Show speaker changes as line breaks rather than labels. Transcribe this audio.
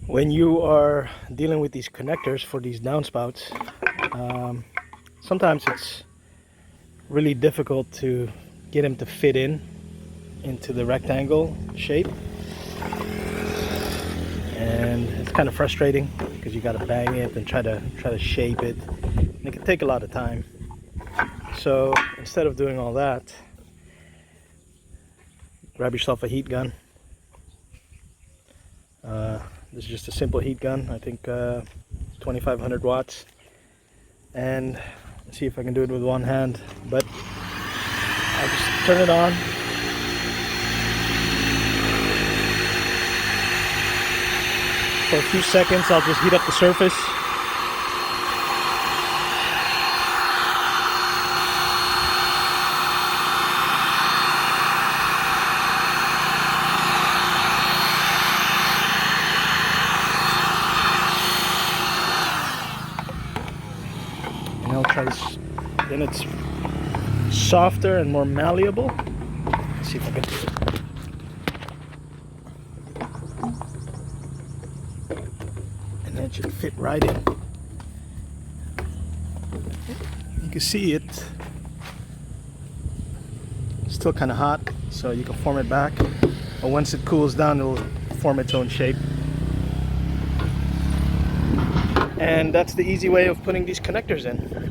When you are dealing with these connectors for these downspouts, sometimes it's really difficult to get them to fit into the rectangle shape, and it's kind of frustrating because you got to bang it and try to shape it, and it can take a lot of time. So instead of doing all that, grab yourself a heat gun. This is just a simple heat gun, I think 2500 watts, and let's see if I can do it with one hand, but I'll just turn it on. For a few seconds I'll just heat up the surface. And I'll try this, then it's softer and more malleable. Let's see if I can do it. And that should fit right in. You can see it's still kind of hot, so you can form it back. But once it cools down, it'll form its own shape. And that's the easy way of putting these connectors in.